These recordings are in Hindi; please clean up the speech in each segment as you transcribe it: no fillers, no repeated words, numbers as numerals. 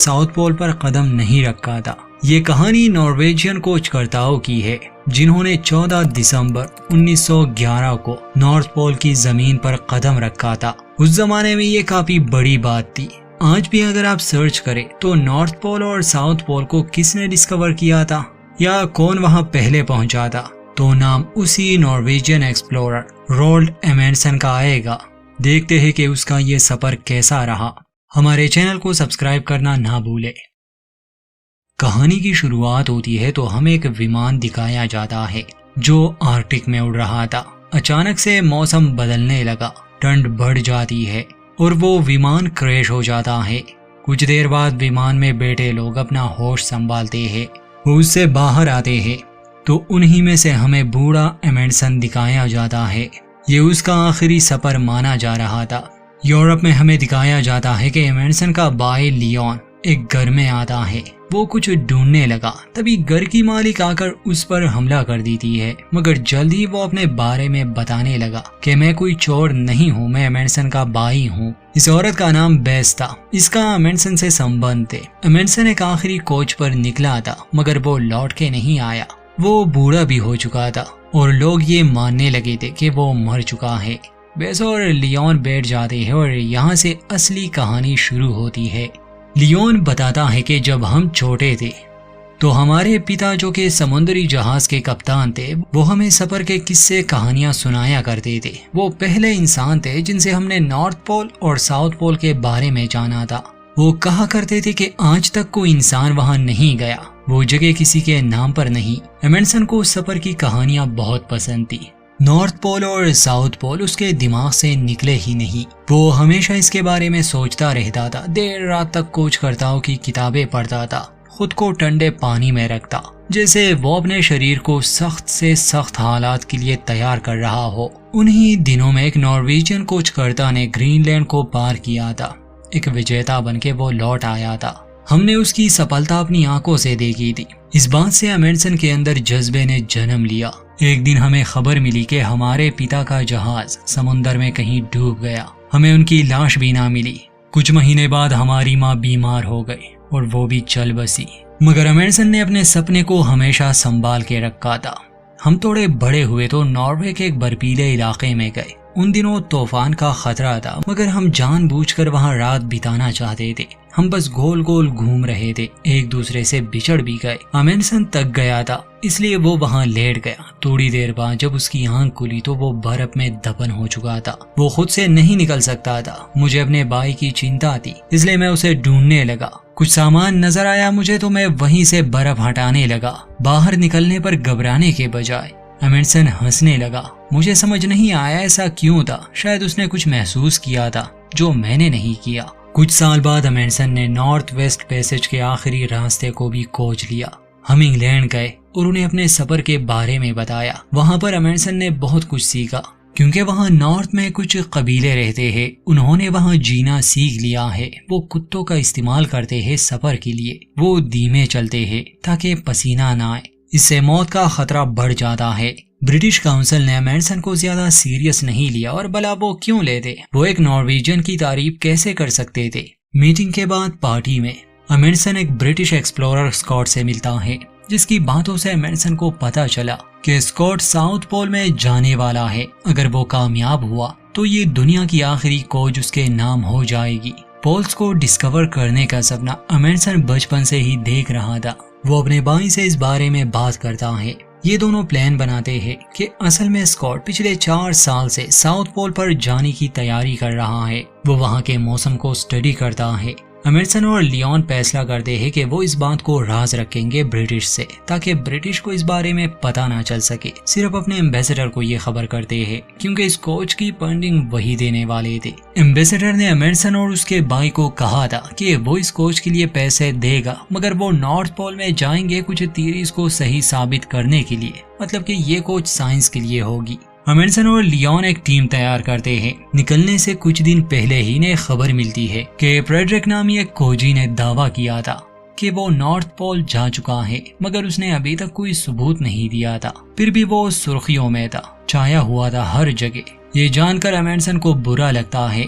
साउथ पोल पर कदम नहीं रखा था। ये कहानी नॉर्वेजियन खोजकर्ताओं की है जिन्होंने 14 दिसंबर 1911 को नॉर्थ पोल की जमीन पर कदम रखा था। उस जमाने में ये काफी बड़ी बात थी। आज भी अगर आप सर्च करें तो नॉर्थ पोल और साउथ पोल को किसने डिस्कवर किया था या कौन वहां पहले पहुंचा था, तो नाम उसी नॉर्वेजियन एक्सप्लोरर रोल्ड एमेंडसन का आएगा। देखते हैं कि उसका ये सफर कैसा रहा। हमारे चैनल को सब्सक्राइब करना ना भूले। कहानी की शुरुआत होती है तो हमें एक विमान दिखाया जाता है जो आर्कटिक में उड़ रहा था। अचानक से मौसम बदलने लगा, ठंड बढ़ जाती है और वो विमान क्रैश हो जाता है। कुछ देर बाद विमान में बैठे लोग अपना होश संभालते हैं, वो उससे बाहर आते हैं तो उन्हीं में से हमें बूढ़ा एमेंडसन दिखाया जाता है। ये उसका आखिरी सफर माना जा रहा था। यूरोप में हमें दिखाया जाता है कि एमेंडसन का भाई लियोन एक घर में आता है। वो कुछ ढूंढने लगा, तभी घर की मालिक आकर उस पर हमला कर देती है, मगर जल्दी वो अपने बारे में बताने लगा कि मैं कोई चोर नहीं हूँ, मैं एमेंडसन का भाई हूँ। इस औरत का नाम बेस था, इसका एमेंडसन से संबंध थे। एमेंडसन एक आखिरी खोज पर निकला था मगर वो लौट के नहीं आया। वो बूढ़ा भी हो चुका था और लोग ये मानने लगे थे कि वो मर चुका है। बेस और लियोन बैठ जाते हैं और यहाँ से असली कहानी शुरू होती है। लियोन बताता है कि जब हम छोटे थे तो हमारे पिता जो कि समुद्री जहाज के कप्तान थे, वो हमें सफर के किस्से कहानियां सुनाया करते थे। वो पहले इंसान थे जिनसे हमने नॉर्थ पोल और साउथ पोल के बारे में जाना था। वो कहा करते थे कि आज तक कोई इंसान वहां नहीं गया, वो जगह किसी के नाम पर नहीं। एमेंडसन को सफर की कहानियां बहुत पसंद थी। नॉर्थ पोल और साउथ पोल उसके दिमाग से निकले ही नहीं। वो हमेशा इसके बारे में सोचता रहता था, देर रात तक खोजकर्ताओं की किताबें पढ़ता था, खुद को ठंडे पानी में रखता, जैसे वो अपने शरीर को सख्त से सख्त हालात के लिए तैयार कर रहा हो। उन्हीं दिनों में एक नॉर्वेजियन खोजकर्ता ने ग्रीनलैंड को पार किया था। एक विजेता बनके वो लौट आया था। हमने उसकी सफलता अपनी आंखों से देखी थी। इस बात से एमेंडसन के अंदर जज्बे ने जन्म लिया। एक दिन हमें खबर मिली कि हमारे पिता का जहाज समुंदर में कहीं डूब गया। हमें उनकी लाश भी ना मिली। कुछ महीने बाद हमारी माँ बीमार हो गई और वो भी चल बसी, मगर एमेंडसन ने अपने सपने को हमेशा संभाल के रखा था। हम थोड़े बड़े हुए तो नॉर्वे के एक बर्फीले इलाके में गए। उन दिनों तूफान का खतरा था मगर हम जानबूझकर वहां रात बिताना चाहते थे। हम बस गोल गोल घूम रहे थे, एक दूसरे से बिछड़ भी गए। एमेंडसन थक गया था इसलिए वो वहां लेट गया। थोड़ी देर बाद जब उसकी आंख खुली तो वो बर्फ में दफन हो चुका था। वो खुद से नहीं निकल सकता था। मुझे अपने भाई की चिंता थी इसलिए मैं उसे ढूंढने लगा। कुछ सामान नजर आया मुझे तो मैं वहीं से बर्फ हटाने लगा। बाहर निकलने पर घबराने के बजाय एमेंडसन हंसने लगा। मुझे समझ नहीं आया ऐसा क्यों था। शायद उसने कुछ महसूस किया था जो मैंने नहीं किया। कुछ साल बाद एमेंडसन ने नॉर्थ वेस्ट पैसेज के आखिरी रास्ते को भी खोज लिया। हम इंग्लैंड गए और उन्हें अपने सफर के बारे में बताया। वहां पर एमेंडसन ने बहुत कुछ सीखा क्योंकि वहां नॉर्थ में कुछ कबीले रहते हैं। उन्होंने वहां जीना सीख लिया है। वो कुत्तों का इस्तेमाल करते हैं सफर के लिए। वो धीमे चलते हैं ताकि पसीना ना आए, इससे मौत का खतरा बढ़ जाता है। ब्रिटिश काउंसिल ने एमेंडसन को ज्यादा सीरियस नहीं लिया और भला वो क्यों लेते, वो एक नॉर्वेजियन की तारीफ कैसे कर सकते थे। मीटिंग के बाद पार्टी में एमेंडसन एक ब्रिटिश एक्सप्लोरर स्कॉट से मिलता है, जिसकी बातों से एमेंडसन को पता चला कि स्कॉट साउथ पोल में जाने वाला है। अगर वो कामयाब हुआ तो ये दुनिया की आखिरी खोज उसके नाम हो जाएगी। पोल्स को डिस्कवर करने का सपना एमेंडसन बचपन से ही देख रहा था। वो अपने भाई से इस बारे में बात करता है। ये दोनों प्लान बनाते हैं कि असल में स्कॉट पिछले 4 साल से साउथ पोल पर जाने की तैयारी कर रहा है। वो वहाँ के मौसम को स्टडी करता है। एमेंडसन और लियोन फैसला करते हैं कि वो इस बात को राज रखेंगे ब्रिटिश से, ताकि ब्रिटिश को इस बारे में पता ना चल सके। सिर्फ अपने एम्बेसडर को ये खबर करते हैं क्योंकि इस खोज की फंडिंग वही देने वाले थे। एम्बेसडर ने एमेंडसन और उसके भाई को कहा था कि वो इस खोज के लिए पैसे देगा, मगर वो नॉर्थ पोल में जाएंगे कुछ थियरीज को सही साबित करने के लिए, मतलब कि ये खोज साइंस के लिए होगी। एमेंडसन और लियोन एक टीम तैयार करते हैं। निकलने से कुछ दिन पहले ही इन्हें खबर मिलती है कि फ्रेडरिक नामी एक खोजी ने दावा किया था कि वो नॉर्थ पोल जा चुका है, मगर उसने अभी तक कोई सबूत नहीं दिया था। फिर भी वो सुर्खियों में था, छाया हुआ था हर जगह। ये जानकर एमेंडसन को बुरा लगता है,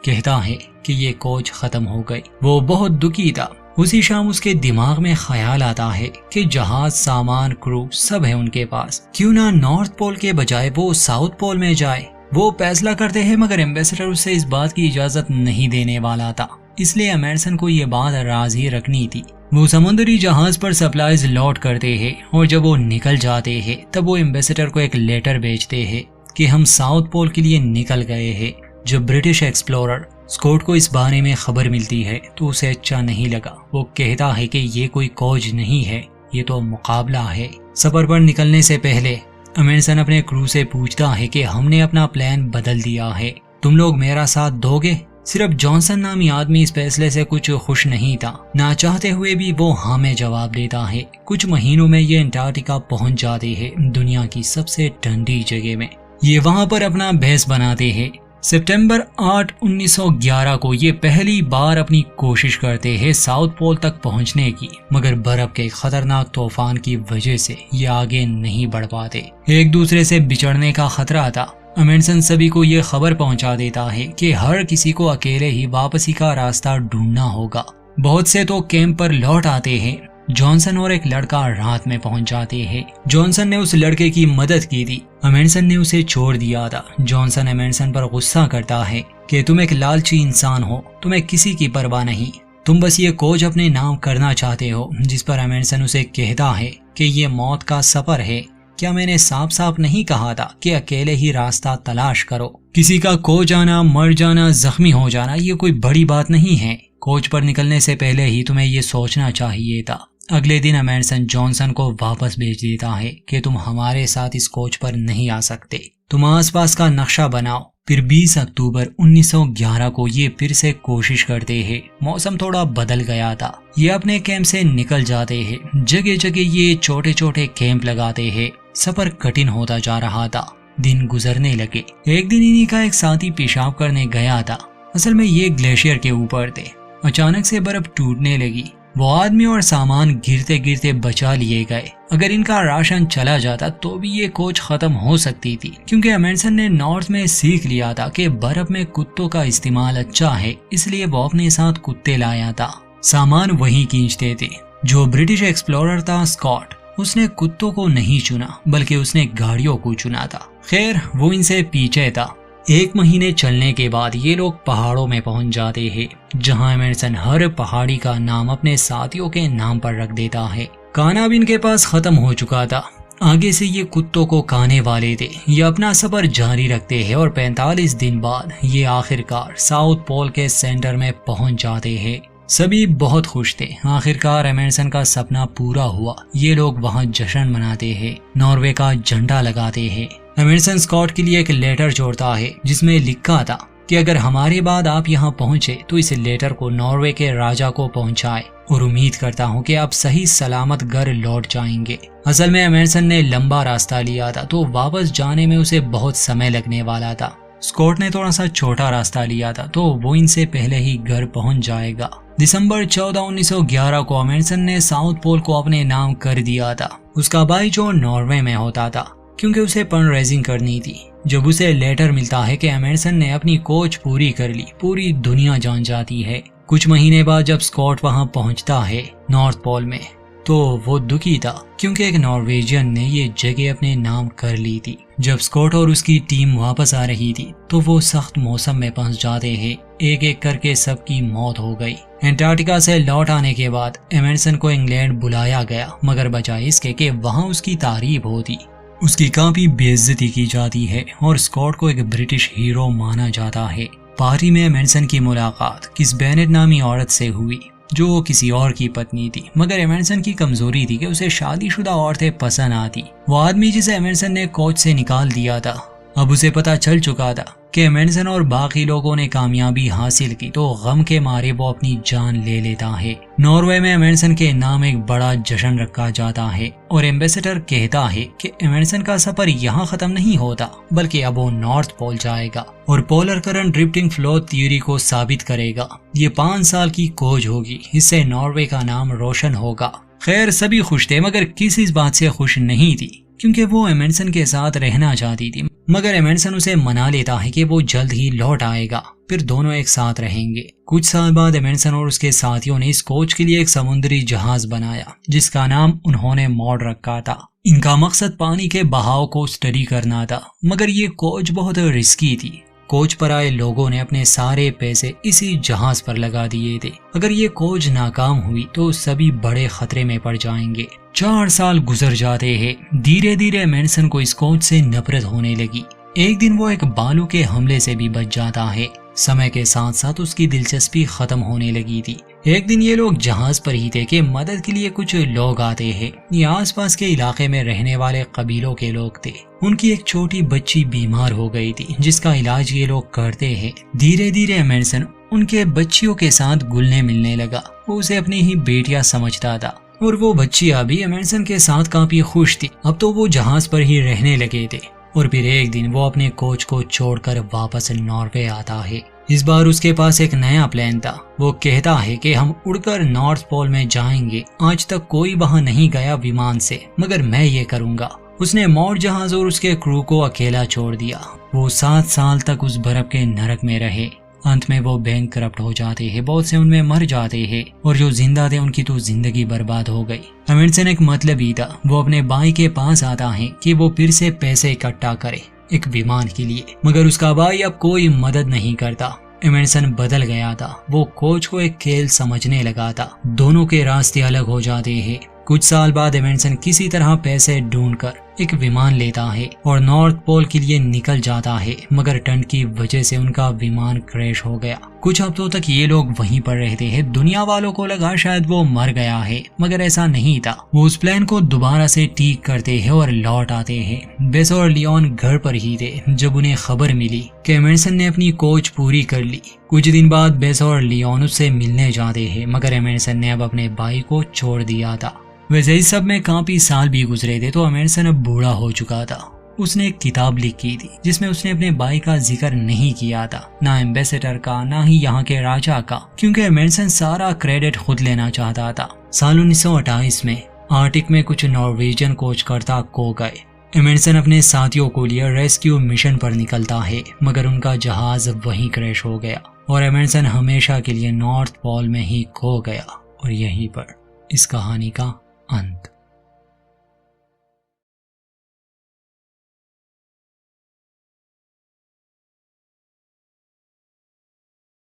कहता है कि ये खोज खत्म हो गई। वो बहुत दुखी था। उसी शाम उसके दिमाग में ख्याल आता है कि जहाज, सामान, क्रू सब है उनके पास, क्यों ना नॉर्थ पोल के बजाय वो साउथ पोल में जाए। वो फैसला करते हैं, मगर एम्बेसडर उससे इस बात की इजाजत नहीं देने वाला था, इसलिए एमर्सन को ये बात राज ही रखनी थी। वो समुद्री जहाज पर सप्लाईज लोड करते हैं और जब वो निकल जाते हैं तब वो एम्बेसडर को एक लेटर भेजते हैं कि हम साउथ पोल के लिए निकल गए हैं। जब ब्रिटिश एक्सप्लोरर स्कॉट को इस बारे में खबर मिलती है तो उसे अच्छा नहीं लगा। वो कहता है कि ये कोई खोज नहीं है, ये तो मुकाबला है। सफर पर निकलने से पहले एमर्सन अपने क्रू से पूछता है कि हमने अपना प्लान बदल दिया है, तुम लोग मेरा साथ दोगे? सिर्फ जॉनसन नामी आदमी इस फैसले से कुछ खुश नहीं था। ना चाहते हुए भी वो हाँ में जवाब देता है। कुछ महीनों में ये अंटार्कटिका पहुंच जाते हैं, दुनिया की सबसे ठंडी जगह में। ये वहां पर अपना बेस बनाते हैं। सितंबर 8, 1911 को ये पहली बार अपनी कोशिश करते हैं साउथ पोल तक पहुंचने की, मगर बर्फ के खतरनाक तूफान की वजह से ये आगे नहीं बढ़ पाते। एक दूसरे से बिछड़ने का खतरा था। एमर्सन सभी को ये खबर पहुंचा देता है कि हर किसी को अकेले ही वापसी का रास्ता ढूंढना होगा। बहुत से तो कैंप पर लौट आते हैं। जॉनसन और एक लड़का रात में पहुंच जाते हैं। जॉनसन ने उस लड़के की मदद की थी, एमर्सन ने उसे छोड़ दिया था। जॉनसन एमर्सन पर गुस्सा करता है कि तुम एक लालची इंसान हो, तुम्हें किसी की परवाह नहीं, तुम बस ये खोज अपने नाम करना चाहते हो। जिस पर एमर्सन उसे कहता है कि ये मौत का सफर है, क्या मैंने साफ साफ नहीं कहा था कि अकेले ही रास्ता तलाश करो? किसी का खो जाना, मर जाना, जख्मी हो जाना ये कोई बड़ी बात नहीं है। खोज पर निकलने से पहले ही तुम्हें ये सोचना चाहिए था। अगले दिन एमर्सन जॉनसन को वापस भेज देता है कि तुम हमारे साथ इस खोज पर नहीं आ सकते, तुम आसपास का नक्शा बनाओ। फिर 20 अक्टूबर 1911 को ये फिर से कोशिश करते हैं। मौसम थोड़ा बदल गया था। ये अपने कैंप से निकल जाते हैं। जगह जगह ये छोटे छोटे कैंप लगाते हैं। सफर कठिन होता जा रहा था। दिन गुजरने लगे। एक दिन इन्हीं का एक साथी पेशाब करने गया था। असल में ये ग्लेशियर के ऊपर थे। अचानक से बर्फ टूटने लगी। वो आदमी और सामान गिरते गिरते बचा लिए गए। अगर इनका राशन चला जाता तो भी ये खोज खत्म हो सकती थी, क्योंकि एमर्सन ने नॉर्थ में सीख लिया था कि बर्फ में कुत्तों का इस्तेमाल अच्छा है, इसलिए वो अपने साथ कुत्ते लाया था। सामान वही खींचते थे। जो ब्रिटिश एक्सप्लोरर था स्कॉट, उसने कुत्तों को नहीं चुना बल्कि उसने गाड़ियों को चुना था। खैर वो इनसे पीछे था। 1 महीने चलने के बाद ये लोग पहाड़ों में पहुंच जाते हैं, जहां एमर्सन हर पहाड़ी का नाम अपने साथियों के नाम पर रख देता है। खाना भी इनके पास खत्म हो चुका था। आगे से ये कुत्तों को खाने वाले थे। ये अपना सफर जारी रखते हैं और 45 दिन बाद ये आखिरकार साउथ पोल के सेंटर में पहुंच जाते हैं। सभी बहुत खुश थे। आखिरकार एमर्सन का सपना पूरा हुआ। ये लोग वहाँ जश्न मनाते हैं, नॉर्वे का झंडा लगाते हैं। एमर्सन स्कॉट के लिए एक लेटर जोड़ता है जिसमें लिखा था कि अगर हमारे बाद आप यहाँ पहुँचे तो इस लेटर को नॉर्वे के राजा को पहुँचाए और उम्मीद करता हूँ कि आप सही सलामत घर लौट जाएंगे। असल में एमर्सन ने लंबा रास्ता लिया था तो वापस जाने में उसे बहुत समय लगने वाला था। स्कॉट ने थोड़ा सा छोटा रास्ता लिया था तो वो इनसे पहले ही घर पहुँच जाएगा। दिसंबर 14, 1911 को एमर्सन ने साउथ पोल को अपने नाम कर दिया था। उसका भाई जो नॉर्वे में होता था, क्योंकि उसे फंड रेजिंग करनी थी। जब उसे लेटर मिलता है कि एमर्सन ने अपनी खोज पूरी कर ली, पूरी दुनिया जान जाती है। कुछ महीने बाद जब स्कॉट वहां पहुंचता है नॉर्थ पोल में, तो वो दुखी था क्योंकि एक नॉर्वेजियन ने ये जगह अपने नाम कर ली थी। जब स्कॉट और उसकी टीम वापस आ रही थी तो वो सख्त मौसम में फंस जाते हैं। एक एक करके सबकी मौत हो गई। अंटार्कटिका से लौट आने के बाद एमर्सन को इंग्लैंड बुलाया गया, मगर बजाय इसके कि वहाँ उसकी तारीफ होती, उसकी काफी बेइज्जती की जाती है और स्कॉट को एक ब्रिटिश हीरो माना जाता है। पार्टी में एमर्सन की मुलाकात किस बेनेट नामी औरत से हुई जो किसी और की पत्नी थी, मगर एमर्सन की कमजोरी थी कि उसे शादीशुदा औरतें पसंद आती। वो आदमी जिसे एमर्सन ने कोच से निकाल दिया था, अब उसे पता चल चुका था कि एमर्सन और बाकी लोगों ने कामयाबी हासिल की, तो गम के मारे वो अपनी जान ले लेता है। नॉर्वे में एमर्सन के नाम एक बड़ा जश्न रखा जाता है और एम्बेसडर कहता है कि एमर्सन का सफर यहाँ खत्म नहीं होता, बल्कि अब वो नॉर्थ पोल जाएगा और polar current drifting flow theory को साबित करेगा। ये 5 साल की खोज होगी, इससे नॉर्वे का नाम रोशन होगा। खैर सभी खुश थे, मगर किस इस बात से खुश नहीं थी, क्योंकि वो एमर्सन के साथ रहना चाहती थी। मगर एमंडसन उसे मना लेता है कि वो जल्द ही लौट आएगा, फिर दोनों एक साथ रहेंगे। कुछ साल बाद एमंडसन और उसके साथियों ने इस कोच के लिए एक समुद्री जहाज बनाया जिसका नाम उन्होंने मॉड रखा था। इनका मकसद पानी के बहाव को स्टडी करना था, मगर ये कोच बहुत रिस्की थी। कोच पर आए लोगों ने अपने सारे पैसे इसी जहाज पर लगा दिए थे। अगर ये खोज नाकाम हुई तो सभी बड़े खतरे में पड़ जाएंगे। 4 साल गुजर जाते हैं। धीरे धीरे एमंडसन को इस कोच से नफरत होने लगी। एक दिन वो एक भालू के हमले से भी बच जाता है। समय के साथ साथ उसकी दिलचस्पी खत्म होने लगी थी। एक दिन ये लोग जहाज पर ही थे कि मदद के लिए कुछ लोग आते हैं। ये आसपास के इलाके में रहने वाले कबीलों के लोग थे। उनकी एक छोटी बच्ची बीमार हो गई थी जिसका इलाज ये लोग करते हैं। धीरे धीरे एमंडसन उनके बच्चियों के साथ घुलने मिलने लगा। वो उसे अपनी ही बेटियां समझता था और वो बच्चियां भी एमंडसन के साथ काफी खुश थी। अब तो वो जहाज पर ही रहने लगे थे। और फिर एक दिन वो अपने कोच को छोड़कर वापस नॉर्वे आता है। इस बार उसके पास एक नया प्लान था। वो कहता है कि हम उड़कर नॉर्थ पोल में जाएंगे। आज तक कोई वहां नहीं गया विमान से, मगर मैं ये करूंगा। उसने मॉड जहाज और उसके क्रू को अकेला छोड़ दिया। वो 7 साल तक उस बर्फ के नरक में रहे। अंत में वो बैंकरप्ट हो जाते हैं। बहुत से उनमें मर जाते हैं और जो जिंदा थे उनकी तो जिंदगी बर्बाद हो गई। एमंडसन एक मतलबी था। वो अपने भाई के पास आता है कि वो फिर से पैसे इकट्ठा करे एक विमान के लिए, मगर उसका भाई अब कोई मदद नहीं करता। एमंडसन बदल गया था। वो कोच को एक खेल समझने लगा था। दोनों के रास्ते अलग हो जाते हैं। कुछ साल बाद एमंडसन किसी तरह पैसे ढूंढकर एक विमान लेता है और नॉर्थ पोल के लिए निकल जाता है, मगर ठंड की वजह से उनका विमान क्रैश हो गया। कुछ हफ्तों तक ये लोग वहीं पर रहते हैं। दुनिया वालों को लगा शायद वो मर गया है, मगर ऐसा नहीं था। वो उस प्लान को दोबारा से ठीक करते हैं और लौट आते हैं। बेस और लियोन घर पर ही थे जब उन्हें खबर मिली कि एमंडसन ने अपनी खोज पूरी कर ली। कुछ दिन बाद बेस और लियोन उससे मिलने जाते हैं, मगर एमंडसन ने अब अपने भाई को छोड़ दिया था। वैसे इस सब में काफी साल भी गुजरे थे तो एमंडसन अब बूढ़ा हो चुका था। उसने एक किताब लिखी थी जिसमें उसने अपने भाई का जिक्र नहीं किया था, ना एम्बेसडर का, ना ही यहाँ के राजा का, क्योंकि एमंडसन सारा क्रेडिट खुद लेना चाहता था। साल 1928 में आर्टिक में कुछ नॉर्वेजियन खोजकर्ता खो गए। एमंडसन अपने साथियों को लिए रेस्क्यू मिशन पर निकलता है, मगर उनका जहाज वहीं क्रैश हो गया और एमंडसन हमेशा के लिए नॉर्थ पोल में ही खो गया। और यहीं पर इस कहानी का अंत।